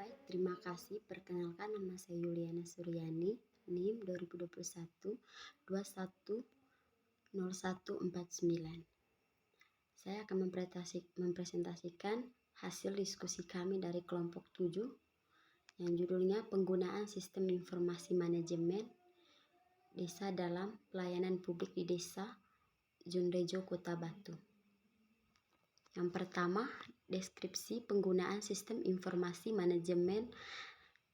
Baik, terima kasih. Perkenalkan, nama saya Yuliana Suryani, NIM 2021 210149. Saya akan mempresentasikan hasil diskusi kami dari kelompok 7 yang judulnya Penggunaan Sistem Informasi Manajemen Desa dalam Pelayanan Publik di Desa Junrejo, Kota Batu. Yang pertama, deskripsi penggunaan sistem informasi manajemen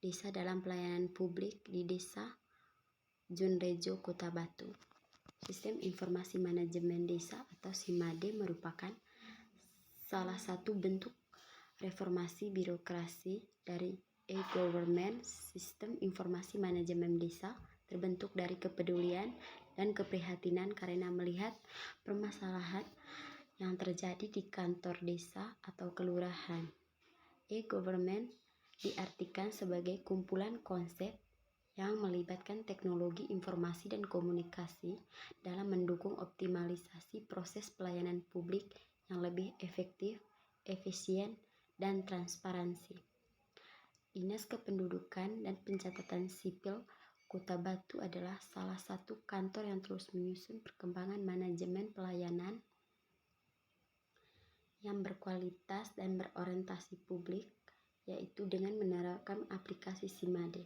desa dalam pelayanan publik di Desa Junrejo, Kota Batu. Sistem informasi manajemen desa atau SIMADE merupakan salah satu bentuk reformasi birokrasi dari e-government. Sistem informasi manajemen desa terbentuk dari kepedulian dan keprihatinan karena melihat permasalahan yang terjadi di kantor desa atau kelurahan. E-government diartikan sebagai kumpulan konsep yang melibatkan teknologi informasi dan komunikasi dalam mendukung optimalisasi proses pelayanan publik yang lebih efektif, efisien, dan transparansi. Dinas Kependudukan dan Pencatatan Sipil Kota Batu adalah salah satu kantor yang terus menyusun perkembangan manajemen pelayanan yang berkualitas dan berorientasi publik, yaitu dengan menerapkan aplikasi SIMADE.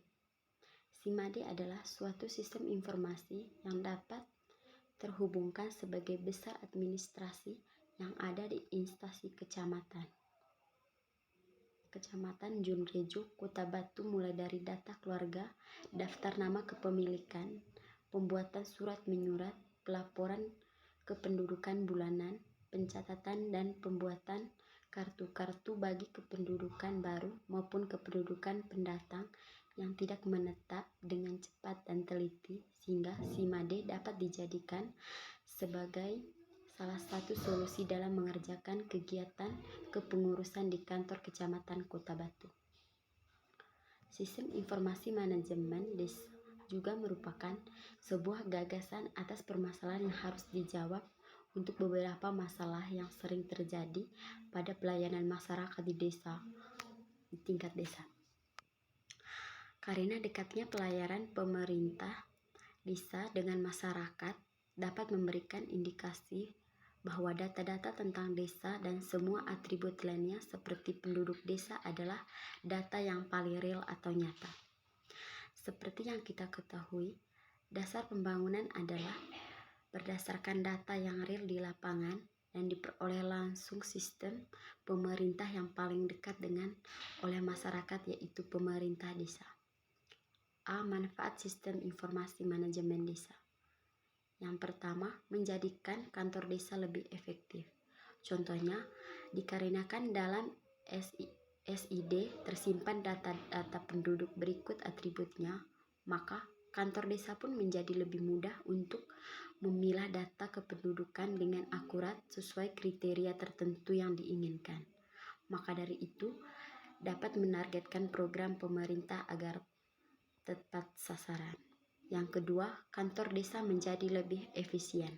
SIMADE adalah suatu sistem informasi yang dapat terhubungkan sebagai besar administrasi yang ada di instansi kecamatan Junrejo, Kota Batu, mulai dari data keluarga, daftar nama kepemilikan, pembuatan surat menyurat, pelaporan kependudukan bulanan, pencatatan dan pembuatan kartu-kartu bagi kependudukan baru maupun kependudukan pendatang yang tidak menetap dengan cepat dan teliti, sehingga SIMADE dapat dijadikan sebagai salah satu solusi dalam mengerjakan kegiatan kepengurusan di kantor kecamatan Kota Batu. Sistem informasi manajemen desa juga merupakan sebuah gagasan atas permasalahan yang harus dijawab untuk beberapa masalah yang sering terjadi pada pelayanan masyarakat di tingkat desa. Karena dekatnya pelayanan pemerintah desa dengan masyarakat dapat memberikan indikasi bahwa data-data tentang desa dan semua atribut lainnya seperti penduduk desa adalah data yang paling real atau nyata. Seperti yang kita ketahui, dasar pembangunan adalah berdasarkan data yang real di lapangan dan diperoleh langsung sistem pemerintah yang paling dekat dengan oleh masyarakat, yaitu pemerintah desa. A. Manfaat sistem informasi manajemen desa. Yang pertama, menjadikan kantor desa lebih efektif. Contohnya, dikarenakan dalam SID tersimpan data-data penduduk berikut atributnya, maka kantor desa pun menjadi lebih mudah untuk memilah data kependudukan dengan akurat sesuai kriteria tertentu yang diinginkan. Maka dari itu, dapat menargetkan program pemerintah agar tepat sasaran. Yang kedua, kantor desa menjadi lebih efisien.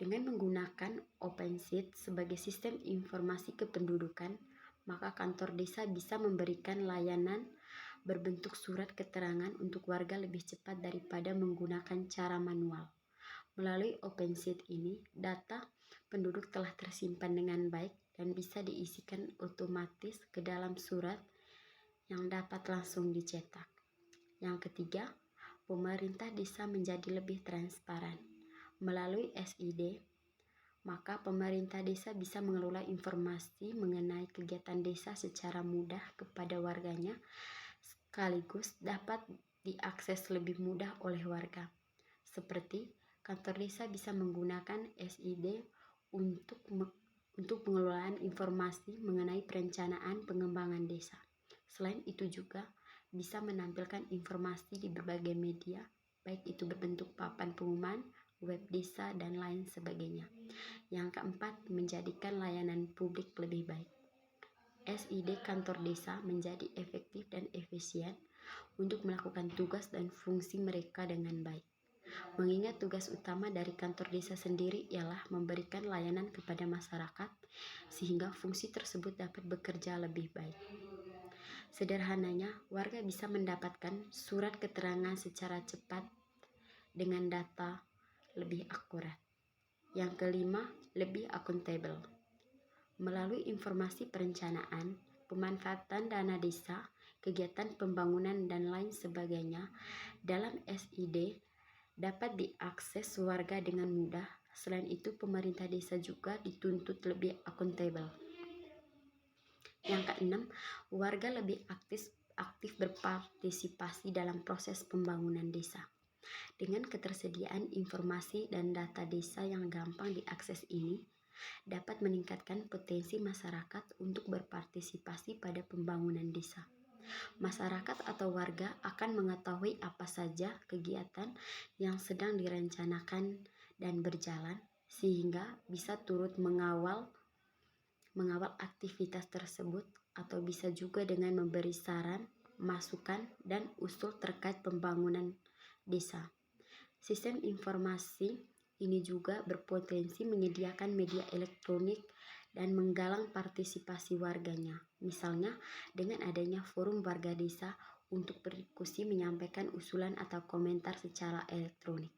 Dengan menggunakan OpenSheet sebagai sistem informasi kependudukan, maka kantor desa bisa memberikan layanan berbentuk surat keterangan untuk warga lebih cepat daripada menggunakan cara manual. Melalui OpenSheet ini, data penduduk telah tersimpan dengan baik dan bisa diisikan otomatis ke dalam surat yang dapat langsung dicetak. Yang ketiga, pemerintah desa menjadi lebih transparan. Melalui SID, maka pemerintah desa bisa mengelola informasi mengenai kegiatan desa secara mudah kepada warganya, sekaligus dapat diakses lebih mudah oleh warga. Seperti kantor desa bisa menggunakan SID untuk pengelolaan informasi mengenai perencanaan pengembangan desa. Selain itu juga bisa menampilkan informasi di berbagai media, baik itu berbentuk papan pengumuman, web desa, dan lain sebagainya. Yang keempat, menjadikan layanan publik lebih baik. SID kantor desa menjadi efektif dan efisien untuk melakukan tugas dan fungsi mereka dengan baik. Mengingat tugas utama dari kantor desa sendiri ialah memberikan layanan kepada masyarakat, sehingga fungsi tersebut dapat bekerja lebih baik. Sederhananya, warga bisa mendapatkan surat keterangan secara cepat dengan data lebih akurat. Yang kelima, lebih akuntabel. Melalui informasi perencanaan, pemanfaatan dana desa, kegiatan pembangunan dan lain sebagainya dalam SID dapat diakses warga dengan mudah. Selain itu, pemerintah desa juga dituntut lebih akuntabel. Yang keenam, warga lebih aktif berpartisipasi dalam proses pembangunan desa. Dengan ketersediaan informasi dan data desa yang gampang diakses ini, dapat meningkatkan potensi masyarakat untuk berpartisipasi pada pembangunan desa. Masyarakat atau warga akan mengetahui apa saja kegiatan yang sedang direncanakan dan berjalan, sehingga bisa turut mengawal aktivitas tersebut, atau bisa juga dengan memberi saran, masukan, dan usul terkait pembangunan desa. Sistem informasi ini juga berpotensi menyediakan media elektronik dan menggalang partisipasi warganya. Misalnya dengan adanya forum warga desa untuk berdiskusi, menyampaikan usulan atau komentar secara elektronik.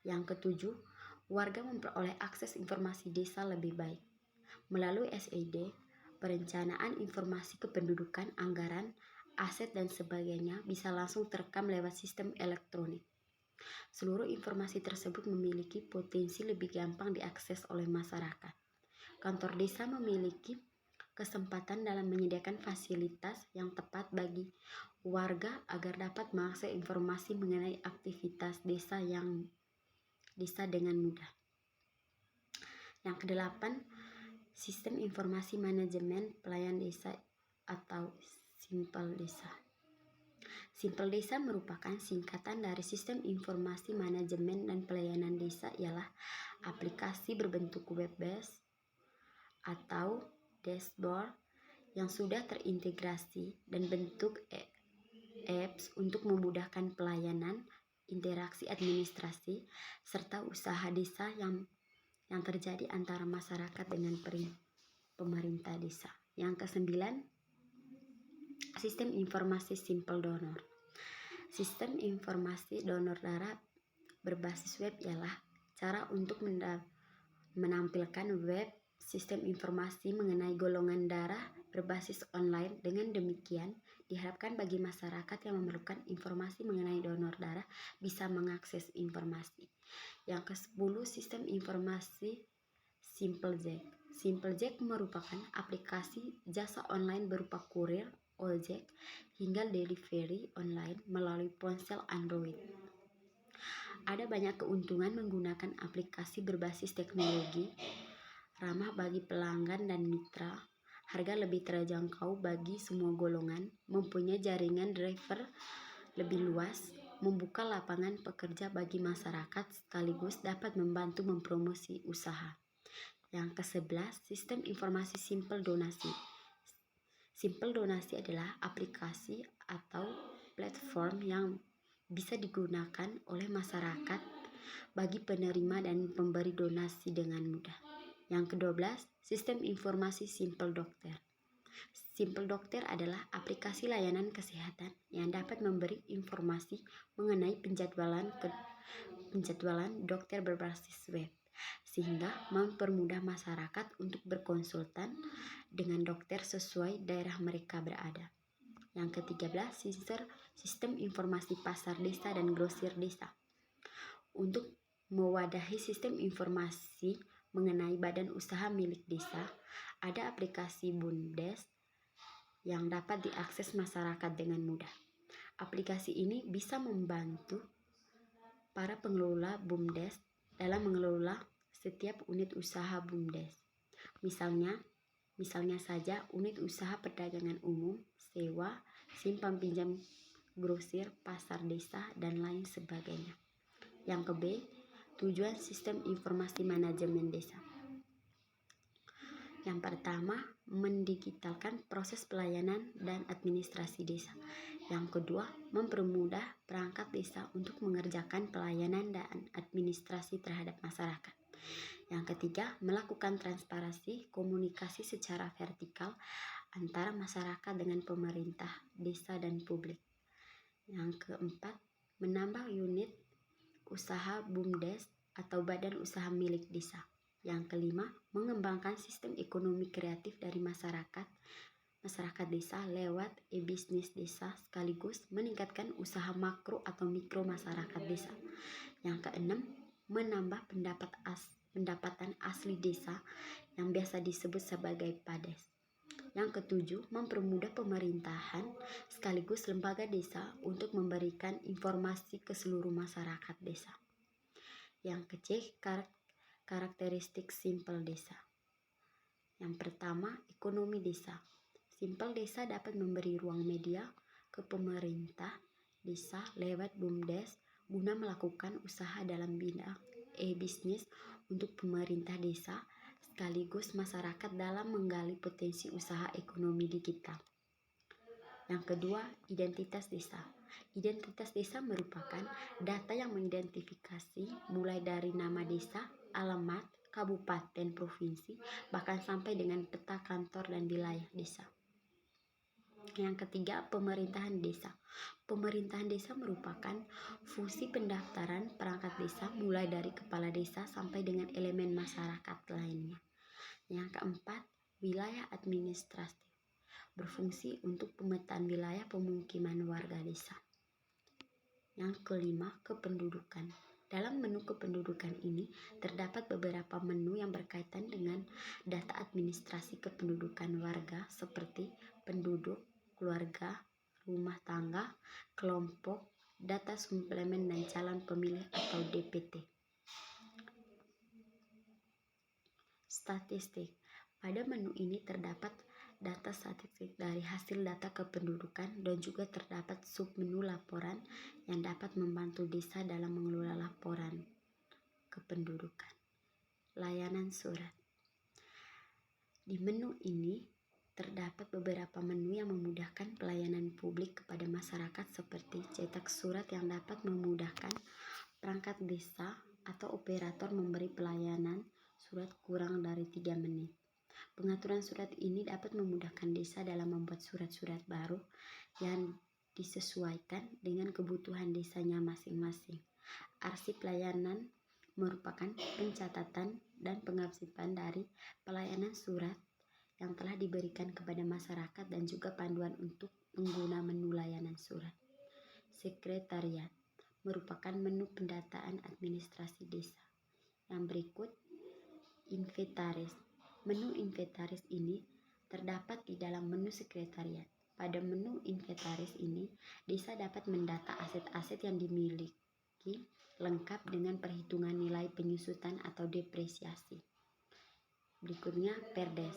Yang ketujuh, warga memperoleh akses informasi desa lebih baik. Melalui SID, perencanaan informasi kependudukan, anggaran, aset, dan sebagainya bisa langsung terekam lewat sistem elektronik. Seluruh informasi tersebut memiliki potensi lebih gampang diakses oleh masyarakat. Kantor desa memiliki kesempatan dalam menyediakan fasilitas yang tepat bagi warga agar dapat mengakses informasi mengenai aktivitas desa dengan mudah. Yang kedelapan, sistem informasi manajemen pelayanan desa atau Simpel Desa. Simpel Desa merupakan singkatan dari Sistem Informasi Manajemen dan Pelayanan Desa, ialah aplikasi berbentuk web-based atau dashboard yang sudah terintegrasi dan bentuk apps untuk memudahkan pelayanan, interaksi administrasi, serta usaha desa yang terjadi antara masyarakat dengan pemerintah desa. Yang kesembilan, sistem informasi Simpel Donor. Sistem informasi donor darah berbasis web ialah cara untuk menampilkan web sistem informasi mengenai golongan darah berbasis online. Dengan demikian, diharapkan bagi masyarakat yang memerlukan informasi mengenai donor darah bisa mengakses informasi. Yang ke-10, sistem informasi SimpelJack. SimpelJack merupakan aplikasi jasa online berupa kurir, ojek, hingga delivery online melalui ponsel Android. Ada banyak keuntungan menggunakan aplikasi berbasis teknologi, ramah bagi pelanggan dan mitra, harga lebih terjangkau bagi semua golongan, mempunyai jaringan driver lebih luas, membuka lapangan pekerja bagi masyarakat, sekaligus dapat membantu mempromosi usaha. Yang ke-11, sistem informasi Simpel Donasi. Simpel Donasi adalah aplikasi atau platform yang bisa digunakan oleh masyarakat bagi penerima dan pemberi donasi dengan mudah. Yang ke-12, sistem informasi Simpel Dokter. Simpel Dokter adalah aplikasi layanan kesehatan yang dapat memberi informasi mengenai penjadwalan dokter berbasis web, sehingga mempermudah masyarakat untuk berkonsultan dengan dokter sesuai daerah mereka berada. Yang ke-13, sistem informasi pasar desa dan grosir desa. Untuk mewadahi sistem informasi mengenai badan usaha milik desa, ada aplikasi BUMDes yang dapat diakses masyarakat dengan mudah. Aplikasi ini bisa membantu para pengelola BUMDes dalam mengelola setiap unit usaha BUMDes. Misalnya saja unit usaha perdagangan umum, sewa, simpan pinjam grosir, pasar desa, dan lain sebagainya. Yang ke-B, tujuan sistem informasi manajemen desa. Yang pertama, mendigitalkan proses pelayanan dan administrasi desa. Yang kedua, mempermudah perangkat desa untuk mengerjakan pelayanan dan administrasi terhadap masyarakat. Yang ketiga, melakukan transparansi komunikasi secara vertikal antara masyarakat dengan pemerintah, desa, dan publik. Yang keempat, menambah unit usaha BUMDes atau badan usaha milik desa. Yang kelima, mengembangkan sistem ekonomi kreatif dari masyarakat desa lewat e-bisnis desa sekaligus meningkatkan usaha makro atau mikro masyarakat desa. Yang keenam, menambah pendapatan asli desa yang biasa disebut sebagai PADES. Yang ketujuh, mempermudah pemerintahan sekaligus lembaga desa untuk memberikan informasi ke seluruh masyarakat desa. Yang ke-C, karakteristik simpel desa. Yang pertama, ekonomi desa. Simpel desa dapat memberi ruang media ke pemerintah desa lewat BUMDes guna melakukan usaha dalam bidang e-bisnis untuk pemerintah desa sekaligus masyarakat dalam menggali potensi usaha ekonomi digital. Yang kedua, identitas desa. Identitas desa merupakan data yang mengidentifikasi mulai dari nama desa, alamat, kabupaten, provinsi, bahkan sampai dengan peta kantor dan wilayah desa. Yang ketiga, pemerintahan desa. Pemerintahan desa merupakan fungsi pendaftaran perangkat desa mulai dari kepala desa sampai dengan elemen masyarakat lainnya. Yang keempat, wilayah administratif. Berfungsi untuk pemetaan wilayah pemukiman warga desa. Yang kelima, kependudukan. Dalam menu kependudukan ini terdapat beberapa menu yang berkaitan dengan data administrasi kependudukan warga seperti penduduk, keluarga, rumah tangga, kelompok, data suplemen dan calon pemilih atau DPT. Statistik. Pada menu ini terdapat data statistik dari hasil data kependudukan dan juga terdapat submenu laporan yang dapat membantu desa dalam mengelola laporan kependudukan. Layanan surat. Di menu ini terdapat beberapa menu yang memudahkan pelayanan publik kepada masyarakat seperti cetak surat yang dapat memudahkan perangkat desa atau operator memberi pelayanan surat kurang dari 3 menit. Pengaturan surat ini dapat memudahkan desa dalam membuat surat-surat baru yang disesuaikan dengan kebutuhan desanya masing-masing. Arsip layanan merupakan pencatatan dan pengarsipan dari pelayanan surat yang telah diberikan kepada masyarakat dan juga panduan untuk pengguna menu layanan surat. Sekretariat merupakan menu pendataan administrasi desa. Yang berikut, inventaris. Menu inventaris ini terdapat di dalam menu sekretariat. Pada menu inventaris ini, desa dapat mendata aset-aset yang dimiliki lengkap dengan perhitungan nilai penyusutan atau depresiasi. Berikutnya, perdes.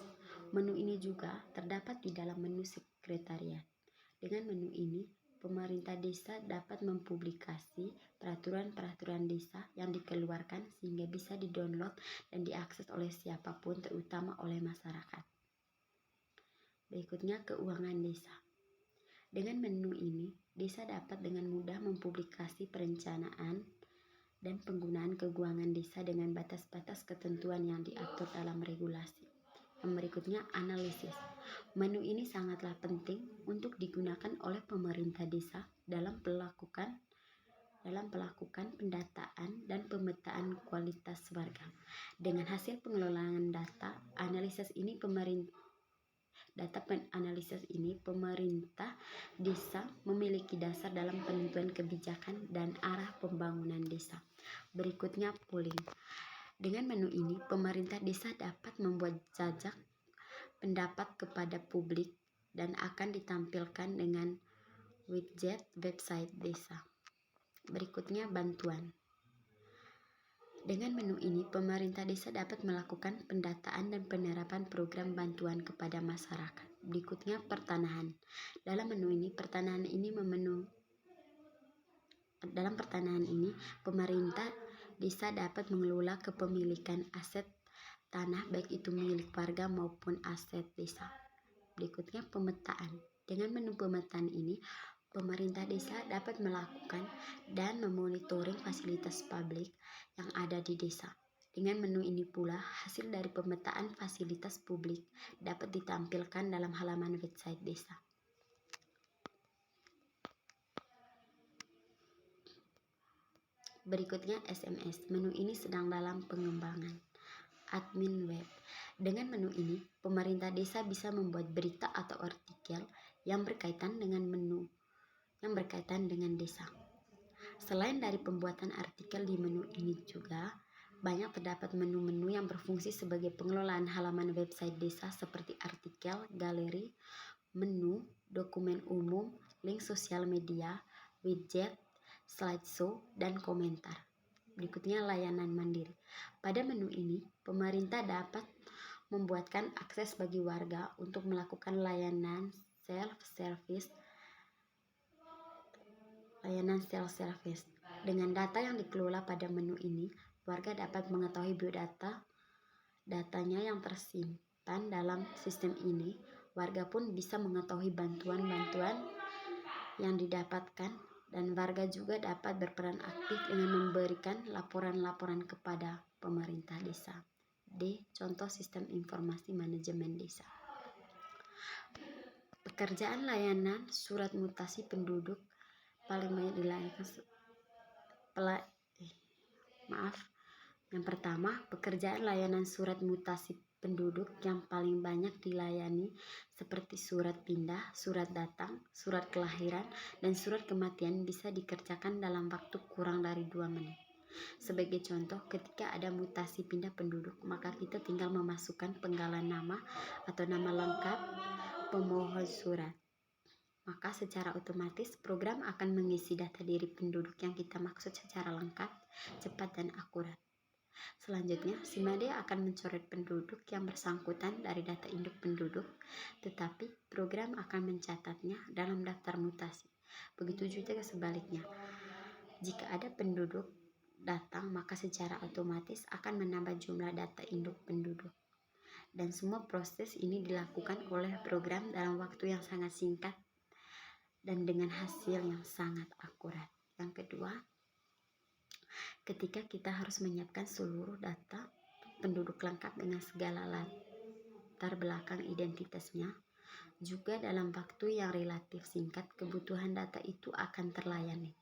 Menu ini juga terdapat di dalam menu sekretariat. Dengan menu ini, pemerintah desa dapat mempublikasi peraturan-peraturan desa yang dikeluarkan sehingga bisa didownload dan diakses oleh siapapun, terutama oleh masyarakat. Berikutnya, keuangan desa. Dengan menu ini, desa dapat dengan mudah mempublikasi perencanaan dan penggunaan keuangan desa dengan batas-batas ketentuan yang diatur dalam regulasi. Yang berikutnya, analisis. Menu ini sangatlah penting untuk digunakan oleh pemerintah desa dalam melakukan pendataan dan pemetaan kualitas warga. Dengan hasil pengelolaan data analisis ini pemerintah desa memiliki dasar dalam penentuan kebijakan dan arah pembangunan desa. Berikutnya, polling. Dengan menu ini, pemerintah desa dapat membuat jajak pendapat kepada publik dan akan ditampilkan dengan widget website desa. Berikutnya, bantuan. Dengan menu ini, pemerintah desa dapat melakukan pendataan dan penerapan program bantuan kepada masyarakat. Berikutnya, pertanahan. Dalam pertanahan ini, pemerintah desa dapat mengelola kepemilikan aset tanah baik itu milik warga maupun aset desa. Berikutnya, pemetaan. Dengan menu pemetaan ini, pemerintah desa dapat melakukan dan memonitoring fasilitas publik yang ada di desa. Dengan menu ini pula, hasil dari pemetaan fasilitas publik dapat ditampilkan dalam halaman website desa. Berikutnya SMS. Menu ini sedang dalam pengembangan. Admin web. Dengan menu ini, pemerintah desa bisa membuat berita atau artikel yang berkaitan dengan desa. Selain dari pembuatan artikel di menu ini juga, banyak terdapat menu-menu yang berfungsi sebagai pengelolaan halaman website desa seperti artikel, galeri, menu, dokumen umum, link sosial media, widget, slideshow, dan komentar. Berikutnya layanan mandiri. Pada menu ini, pemerintah dapat membuatkan akses bagi warga untuk melakukan layanan self-service. Dengan data yang dikelola pada menu ini, warga dapat mengetahui datanya yang tersimpan dalam sistem ini. Warga pun bisa mengetahui bantuan-bantuan yang didapatkan, dan warga juga dapat berperan aktif dengan memberikan laporan-laporan kepada pemerintah desa. D. Contoh sistem informasi manajemen desa. Pekerjaan layanan surat mutasi penduduk paling banyak dilayani. Yang pertama, pekerjaan layanan surat mutasi penduduk yang paling banyak dilayani seperti surat pindah, surat datang, surat kelahiran, dan surat kematian bisa dikerjakan dalam waktu kurang dari 2 menit. Sebagai contoh, ketika ada mutasi pindah penduduk, maka kita tinggal memasukkan penggalan nama atau nama lengkap pemohon surat. Maka secara otomatis program akan mengisi data diri penduduk yang kita maksud secara lengkap, cepat, dan akurat. Selanjutnya, SIMADE akan mencoret penduduk yang bersangkutan dari data induk penduduk, tetapi program akan mencatatnya dalam daftar mutasi. Begitu juga sebaliknya. Jika ada penduduk datang, maka secara otomatis akan menambah jumlah data induk penduduk. Dan semua proses ini dilakukan oleh program dalam waktu yang sangat singkat dan dengan hasil yang sangat akurat. Yang kedua, ketika kita harus menyiapkan seluruh data penduduk lengkap dengan segala latar belakang identitasnya, juga dalam waktu yang relatif singkat kebutuhan data itu akan terlayani.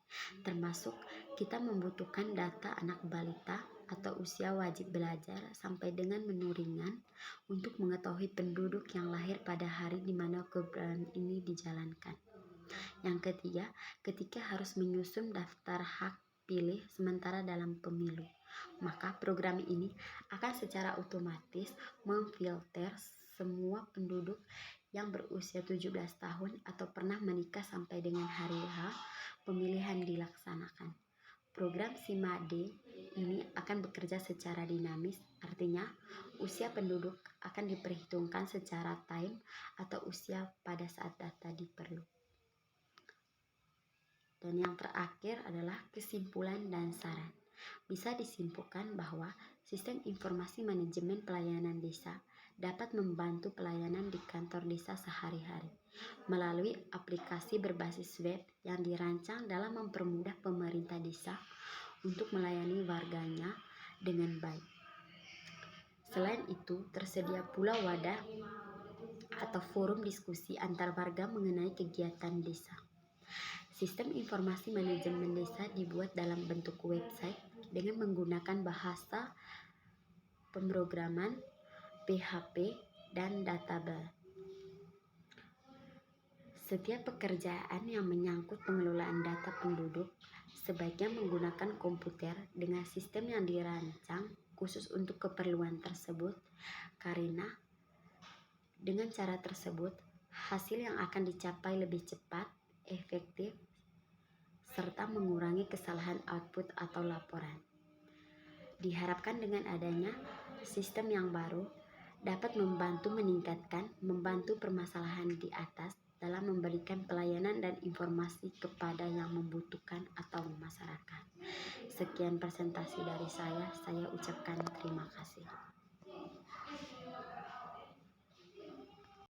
Termasuk kita membutuhkan data anak balita atau usia wajib belajar sampai dengan menu ringan untuk mengetahui penduduk yang lahir pada hari di mana program ini dijalankan. Yang ketiga, ketika harus menyusun daftar hak pilih sementara dalam pemilu, maka program ini akan secara otomatis memfilter semua penduduk yang berusia 17 tahun atau pernah menikah sampai dengan hari H pemilihan dilaksanakan. Program SIMADE ini akan bekerja secara dinamis, artinya usia penduduk akan diperhitungkan secara time atau usia pada saat data diperlukan. Dan yang terakhir adalah kesimpulan dan saran. Bisa disimpulkan bahwa sistem informasi manajemen pelayanan desa dapat membantu pelayanan di kantor desa sehari-hari melalui aplikasi berbasis web yang dirancang dalam mempermudah pemerintah desa untuk melayani warganya dengan baik. Selain itu, tersedia pula wadah atau forum diskusi antar warga mengenai kegiatan desa. Sistem informasi manajemen desa dibuat dalam bentuk website dengan menggunakan bahasa pemrograman, PHP, dan database. Setiap pekerjaan yang menyangkut pengelolaan data penduduk sebaiknya menggunakan komputer dengan sistem yang dirancang khusus untuk keperluan tersebut, karena dengan cara tersebut hasil yang akan dicapai lebih cepat, efektif, serta mengurangi kesalahan output atau laporan. Diharapkan dengan adanya sistem yang baru dapat membantu permasalahan di atas dalam memberikan pelayanan dan informasi kepada yang membutuhkan atau masyarakat. Sekian presentasi dari saya ucapkan terima kasih.